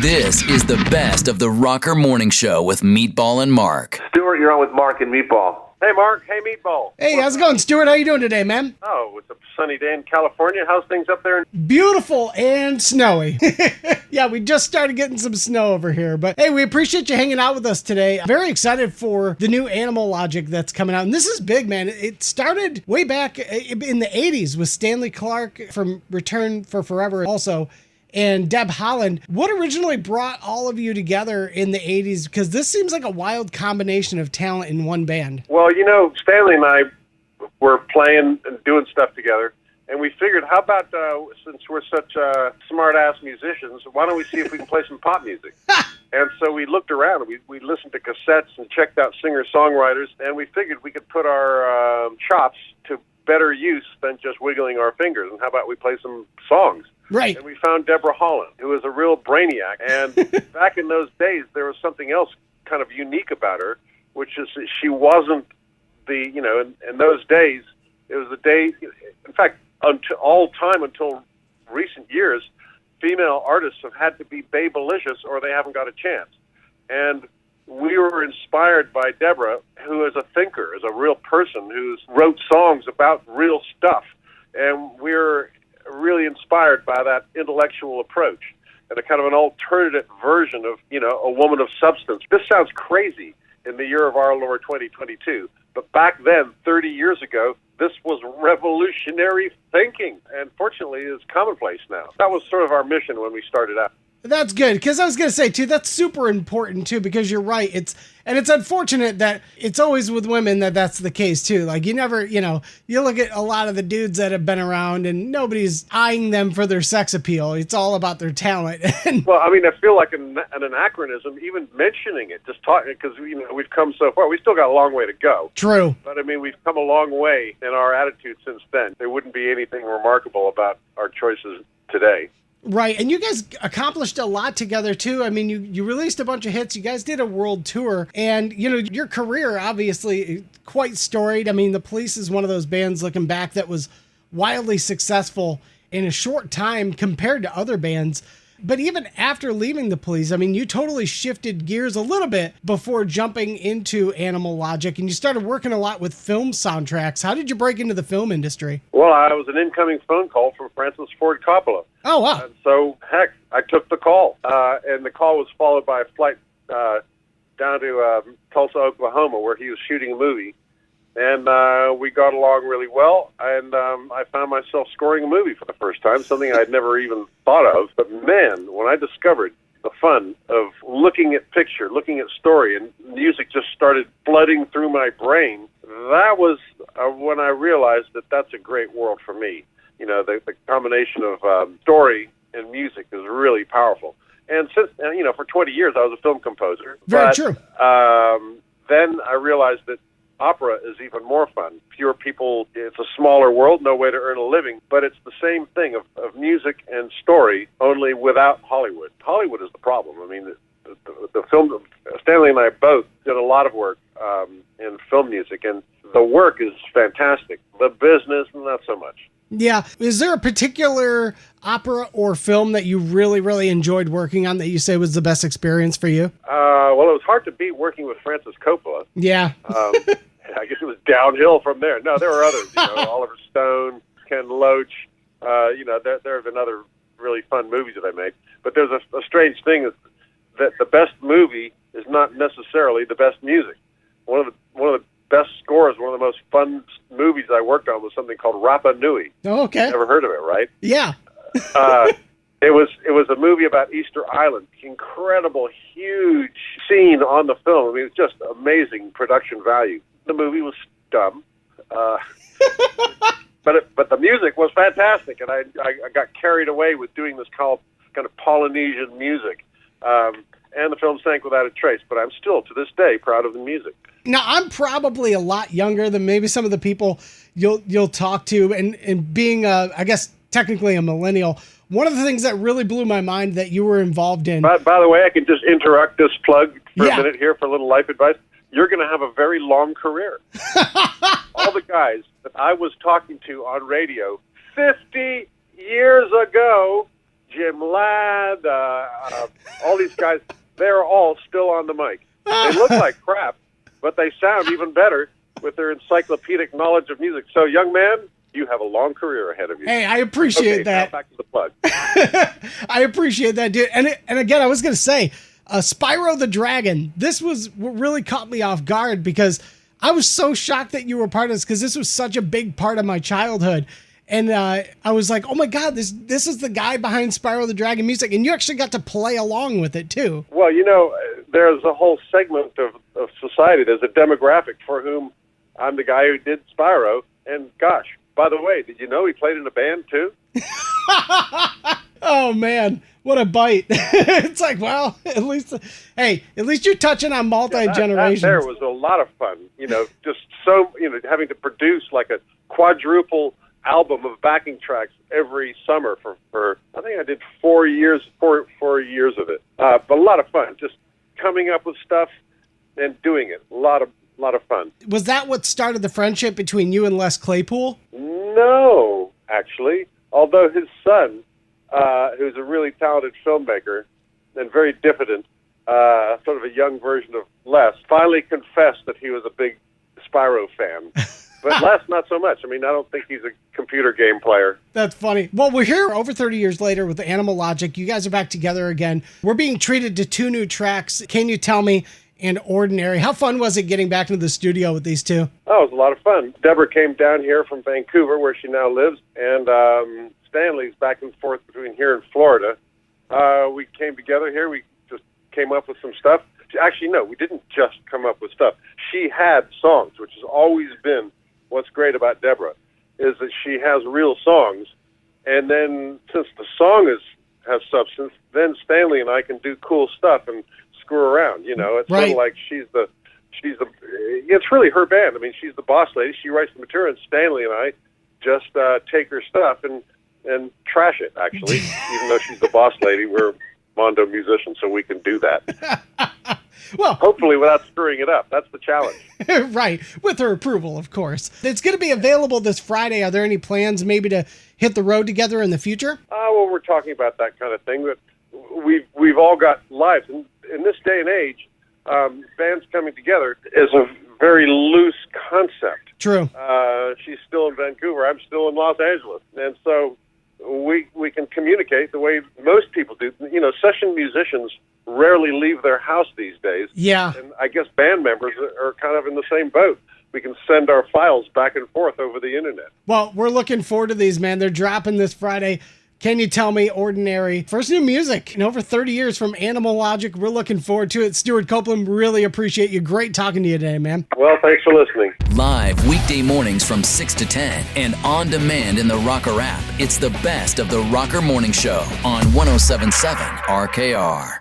This is the best of the Rocker Morning Show with Meatball and Mark. Stewart, you're on with Mark and Meatball. Hey, Mark. Hey, Meatball. Hey, how's it going, Stewart? How you doing today, man? Oh, it's a sunny day in California. How's things up there? Beautiful and snowy. Yeah, we just started getting some snow over here. But hey, we appreciate you hanging out with us today. I'm very excited for the new Animal Logic that's coming out. And this is big, man. It started way back in the 80s with Stanley Clarke from Return for Forever also. And Deb Holland. What originally brought all of you together in the 80s? Because this seems like a wild combination of talent in one band. Well, you know, Stanley and I were playing and doing stuff together, and we figured, how about, since we're such smart-ass musicians, why don't we see if we can play some pop music? And so we looked around, and we listened to cassettes and checked out singer-songwriters, and we figured we could put our chops to better use than just wiggling our fingers. And how about we play some songs? Right. And we found Deborah Holland, who is a real brainiac. And back in those days, there was something else kind of unique about her, which is that she wasn't the, you know, in those days, it was the day, in fact, until recent years, female artists have had to be babylicious or they haven't got a chance. And we were inspired by Deborah, who is a thinker, is a real person who wrote songs about real stuff. And we're really inspired by that intellectual approach and a kind of an alternative version of, you know, a woman of substance. This sounds crazy in the year of our Lord 2022, but back then, 30 years ago, this was revolutionary thinking, and fortunately, it's commonplace now. That was sort of our mission when we started out. That's good, because I was going to say, too, that's super important, too, because you're right. It's unfortunate that it's always with women that's the case, too. Like, you never, you know, you look at a lot of the dudes that have been around, and nobody's eyeing them for their sex appeal. It's all about their talent. Well, I mean, I feel like an anachronism, even mentioning it, just talking, because, you know, we've come so far. We still got a long way to go. True. But, I mean, we've come a long way in our attitude since then. There wouldn't be anything remarkable about our choices today. Right, and you guys accomplished a lot together, too. I mean, you released a bunch of hits. You guys did a world tour, and, you know, your career, obviously, quite storied. I mean, The Police is one of those bands, looking back, that was wildly successful in a short time compared to other bands. But even after leaving The Police, I mean, you totally shifted gears a little bit before jumping into Animal Logic, and you started working a lot with film soundtracks. How did you break into the film industry? Well, I was an incoming phone call from Francis Ford Coppola. Oh, wow. And so, heck, I took the call. And the call was followed by a flight down to Tulsa, Oklahoma, where he was shooting a movie. And we got along really well, and I found myself scoring a movie for the first time, something I'd never even thought of. But man, when I discovered the fun of looking at picture, looking at story, and music just started flooding through my brain, that was when I realized that that's a great world for me. You know, the combination of story and music is really powerful. And since, you know, for 20 years I was a film composer. Very true. Then I realized that opera is even more fun. Fewer people, it's a smaller world, no way to earn a living, but it's the same thing of music and story, only without Hollywood. Hollywood is the problem. I mean, the film, Stanley and I both did a lot of work in film music, and the work is fantastic. The business, not so much. Yeah. Is there a particular opera or film that you really, really enjoyed working on that you say was the best experience for you? Well, it was hard to beat working with Francis Coppola. Yeah. I guess it was downhill from there. No, there were others. You know, Oliver Stone, Ken Loach. You know, there have been other really fun movies that I made. But there's a strange thing is that the best movie is not necessarily the best music. One of the best scores, one of the most fun movies I worked on was something called Rapa Nui. Oh, okay. Never heard of it, right? Yeah. It was a movie about Easter Island. Incredible, huge scene on the film. I mean, it's just amazing production value. The movie was dumb, but the music was fantastic, and I got carried away with doing this kind of Polynesian music, and the film sank without a trace. But I'm still, to this day, proud of the music. Now, I'm probably a lot younger than maybe some of the people you'll talk to, and being, I guess, technically a millennial, one of the things that really blew my mind that you were involved in... By the way, I can just interrupt this plug for a minute here for a little life advice. You're going to have a very long career. All the guys that I was talking to on radio 50 years ago Jim Ladd, all these guys, they're all still on the mic. They look like crap, but they sound even better with their encyclopedic knowledge of music. So, young man, you have a long career ahead of you. Hey, I appreciate that. Now back to the plug. I appreciate that, dude. And again, I was going to say, Spyro the Dragon, this was what really caught me off guard because I was so shocked that you were part of this because this was such a big part of my childhood. And I was like, oh my God, this is the guy behind Spyro the Dragon music. And you actually got to play along with it too. Well, there's a whole segment of society. There's a demographic for whom I'm the guy who did Spyro. And gosh, by the way, did you know he played in a band too? Oh man, what a bite. It's like, well, at least you're touching on multi-generations. That there was a lot of fun, just so, having to produce like a quadruple album of backing tracks every summer for I think I did 4 years of it. But a lot of fun, just coming up with stuff and doing it. A lot of fun. Was that what started the friendship between you and Les Claypool? No, actually. Although his son, who's a really talented filmmaker and very diffident, sort of a young version of Les, finally confessed that he was a big Spyro fan. But Les, not so much. I mean, I don't think he's a computer game player. That's funny. Well, we're here over 30 years later with Animal Logic. You guys are back together again. We're being treated to 2 new tracks, Can You Tell Me and Ordinary. How fun was it getting back into the studio with these two? Oh, it was a lot of fun. Deborah came down here from Vancouver, where she now lives, and Stanley's back and forth between here and Florida. We came together here. We just came up with some stuff. Actually, no, we didn't just come up with stuff. She had songs, which has always been what's great about Deborah, is that she has real songs, and then since the song has substance, then Stanley and I can do cool stuff and screw around. It's right. sort of like it's really her band. I mean, she's the boss lady. She writes the material, and Stanley and I just take her stuff and trash it, actually. Even though she's the boss lady, we're Mondo musicians, so we can do that. Well, hopefully without screwing it up. That's the challenge. Right. With her approval, of course. It's going to be available this Friday. Are there any plans maybe to hit the road together in the future? Well, we're talking about that kind of thing. But we've all got lives. And in this day and age, bands coming together is a very loose concept. True. She's still in Vancouver. I'm still in Los Angeles. And so we can communicate the way most people do. Session musicians rarely leave their house these days. Yeah. And I guess band members are kind of in the same boat. We can send our files back and forth over the internet. Well, we're looking forward to these, man. They're dropping this Friday. Can You Tell Me, Ordinary. First new music in over 30 years from Animal Logic. We're looking forward to it. Stewart Copeland, really appreciate you. Great talking to you today, man. Well, thanks for listening. Live weekday mornings from 6 to 10 and on demand in the Rocker app. It's the best of the Rocker Morning Show on 107.7 RKR.